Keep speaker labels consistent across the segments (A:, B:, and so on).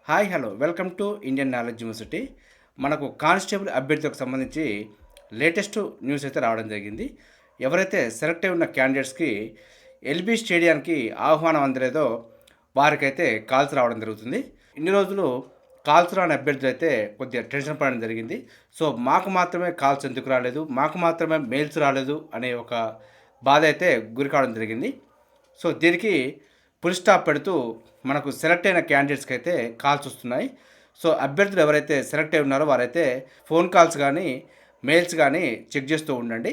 A: Hi hello welcome to Indian knowledge university. మనకు constable అభ్యర్థులకు సంబంధించి లేటెస్ట్ న్యూస్ అయితే రావడం జరిగింది. ఎవరైతే సెలెక్ట్ అయి ఉన్న క్యాండిడేట్స్కి ఎల్బీ స్టేడియానికి ఆహ్వానం అందలేదో వారికైతే కాల్స్ రావడం జరుగుతుంది. ఇన్ని రోజులు కాల్స్ రాని అభ్యర్థులు అయితే కొద్దిగా టెన్షన్ పడడం జరిగింది. సో మాకు మాత్రమే కాల్స్ ఎందుకు రాలేదు, మాకు మాత్రమే మెయిల్స్ రాలేదు అనే ఒక బాధ అయితే గురి కావడం జరిగింది. సో దీనికి ఫుల్ స్టాప్ పెడుతూ మనకు సెలెక్ట్ అయిన క్యాండిడేట్స్కి అయితే కాల్స్ వస్తున్నాయి. సో అభ్యర్థులు ఎవరైతే సెలెక్ట్ అయి ఉన్నారో వారైతే ఫోన్ కాల్స్ కానీ మెయిల్స్ కానీ చెక్ చేస్తూ ఉండండి.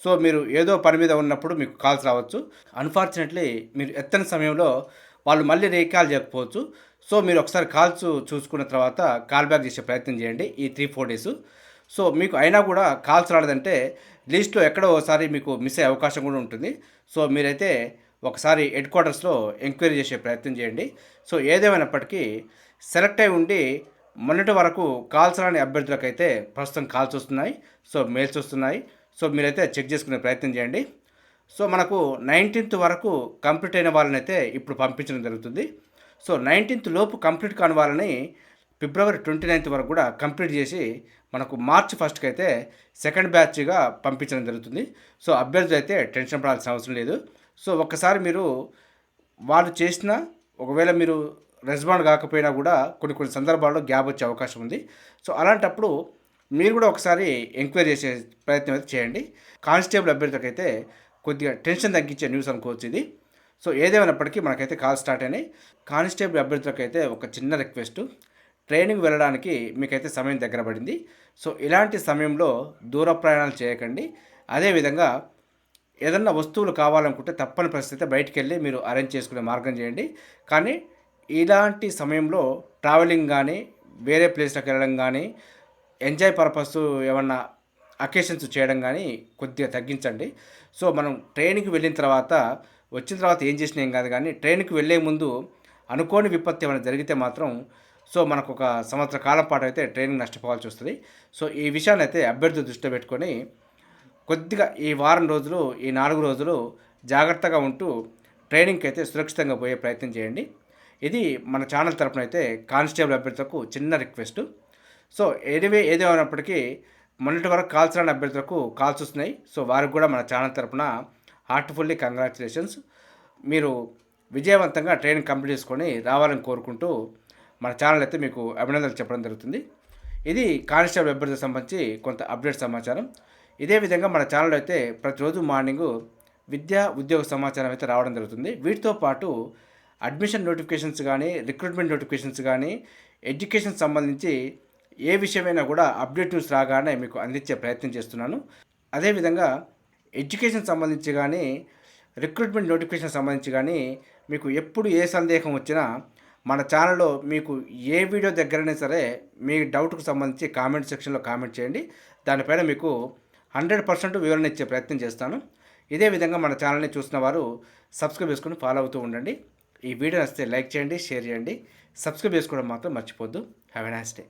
A: సో మీరు ఏదో పని మీద ఉన్నప్పుడు మీకు కాల్స్ రావచ్చు. అన్ఫార్చునేట్లీ మీరు ఎత్తని సమయంలో వాళ్ళు మళ్ళీ రీకాల్ చేయకపోవచ్చు. సో మీరు ఒకసారి కాల్స్ చూసుకున్న తర్వాత కాల్ బ్యాక్ చేసే ప్రయత్నం చేయండి ఈ 3-4 డేస్. సో మీకు అయినా కూడా కాల్స్ రాలేదంటే లిస్ట్లో ఎక్కడో ఒకసారి మీకు మిస్ అయ్యే అవకాశం కూడా ఉంటుంది. సో మీరైతే ఒకసారి హెడ్ క్వార్టర్స్లో ఎంక్వైరీ చేసే ప్రయత్నం చేయండి. సో ఏదేమైనప్పటికీ సెలెక్ట్ అయి ఉండి మొన్నటి వరకు కాల్స్ రాని అభ్యర్థులకైతే ప్రస్తుతం కాల్స్ వస్తున్నాయి, సో మెయిల్స్ వస్తున్నాయి. సో మీరైతే చెక్ చేసుకునే ప్రయత్నం చేయండి. సో మనకు 19th వరకు కంప్లీట్ అయిన వాళ్ళనైతే ఇప్పుడు పంపించడం జరుగుతుంది. సో 19th లోపు కంప్లీట్ కాని వాళ్ళని ఫిబ్రవరి 29th వరకు కూడా కంప్లీట్ చేసి మనకు మార్చ్ 1st అయితే సెకండ్ బ్యాచ్గా పంపించడం జరుగుతుంది. సో అభ్యర్థులు అయితే టెన్షన్ పడాల్సిన అవసరం లేదు. సో ఒక్కసారి మీరు వాళ్ళు చేసిన ఒకవేళ మీరు రెస్పాండ్ కాకపోయినా కూడా కొన్ని సందర్భాల్లో గ్యాప్ వచ్చే అవకాశం ఉంది. సో అలాంటప్పుడు మీరు కూడా ఒకసారి ఎంక్వైరీ చేసే ప్రయత్నం అయితే చేయండి. కానిస్టేబుల్ అభ్యర్థులకైతే కొద్దిగా టెన్షన్ తగ్గించే న్యూస్ అనుకోవచ్చు ఇది. సో ఏదేమైనప్పటికీ మనకైతే కాల్ స్టార్ట్ అయినాయి. కానిస్టేబుల్ అభ్యర్థులకైతే ఒక చిన్న రిక్వెస్ట్, ట్రైనింగ్ వెళ్ళడానికి మీకైతే సమయం దగ్గర పడింది. సో ఇలాంటి సమయంలో దూర ప్రయాణాలు చేయకండి. అదేవిధంగా ఏదన్నా వస్తువులు కావాలనుకుంటే తప్పని పరిస్థితి బయటికి వెళ్ళి మీరు అరేంజ్ చేసుకునే మార్గం చేయండి. కానీ ఇలాంటి సమయంలో ట్రావెలింగ్ కానీ వేరే ప్లేస్లకు వెళ్ళడం కానీ ఎంజాయ్ పర్పస్ ఏమన్నా అకేషన్స్ చేయడం కానీ కొద్దిగా తగ్గించండి. సో మనం ట్రైన్కి వెళ్ళిన తర్వాత వచ్చిన తర్వాత ఏం చేసినా ఏం కాదు, కానీ ట్రైన్కి వెళ్ళే ముందు అనుకోని విపత్తు ఏమైనా జరిగితే మాత్రం సో మనకు ఒక సంవత్సర కాలం పాటు అయితే ట్రైనింగ్ నష్టపోవాల్సి వస్తుంది. సో ఈ విషయాన్ని అయితే అభ్యర్థులు దృష్టిలో పెట్టుకొని కొద్దిగా ఈ వారం రోజులు ఈ 4 రోజులు జాగ్రత్తగా ఉంటూ ట్రైనింగ్కి అయితే సురక్షితంగా పోయే ప్రయత్నం చేయండి. ఇది మన ఛానల్ తరపున అయితే కానిస్టేబుల్ అభ్యర్థులకు చిన్న రిక్వెస్ట్. సో ఏదేమైనప్పటికీ మొన్నటి వరకు కాల్స్ రాని అభ్యర్థులకు కాల్స్ వస్తున్నాయి. సో వారికి కూడా మన ఛానల్ తరపున హార్ట్ఫుల్లీ కంగ్రాచులేషన్స్. మీరు విజయవంతంగా ట్రైనింగ్ కంప్లీట్ చేసుకొని రావాలని కోరుకుంటూ మన ఛానల్ అయితే మీకు అభినందనలు చెప్పడం జరుగుతుంది. ఇది కానిస్టేబుల్ అభ్యర్థులకు సంబంధించి కొంత అప్డేట్ సమాచారం. ఇదే విధంగా మన ఛానల్ అయితే ప్రతిరోజు మార్నింగు విద్యా ఉద్యోగ సమాచారం అయితే రావడం జరుగుతుంది. వీటితో పాటు అడ్మిషన్ నోటిఫికేషన్స్ కానీ రిక్రూట్మెంట్ నోటిఫికేషన్స్ కానీ ఎడ్యుకేషన్ సంబంధించి ఏ విషయమైనా కూడా అప్డేట్ న్యూస్ రాగానే మీకు అందించే ప్రయత్నం చేస్తున్నాను. అదేవిధంగా ఎడ్యుకేషన్ సంబంధించి కానీ రిక్రూట్మెంట్ నోటిఫికేషన్ సంబంధించి కానీ మీకు ఎప్పుడు ఏ సందేహం వచ్చినా మన ఛానల్లో మీకు ఏ వీడియో దగ్గరైనా సరే మీ డౌట్కు సంబంధించి కామెంట్ సెక్షన్లో కామెంట్ చేయండి. దానిపైన మీకు 100% వివరణ ఇచ్చే ప్రయత్నం చేస్తాను. ఇదే విధంగా మన ఛానల్ని చూసిన వారు సబ్స్క్రైబ్ చేసుకుని ఫాలో అవుతూ ఉండండి. ఈ వీడియో నచ్చితే లైక్ చేయండి, షేర్ చేయండి, సబ్స్క్రైబ్ చేసుకోవడం మాత్రం మర్చిపోద్దు. Have a nice day.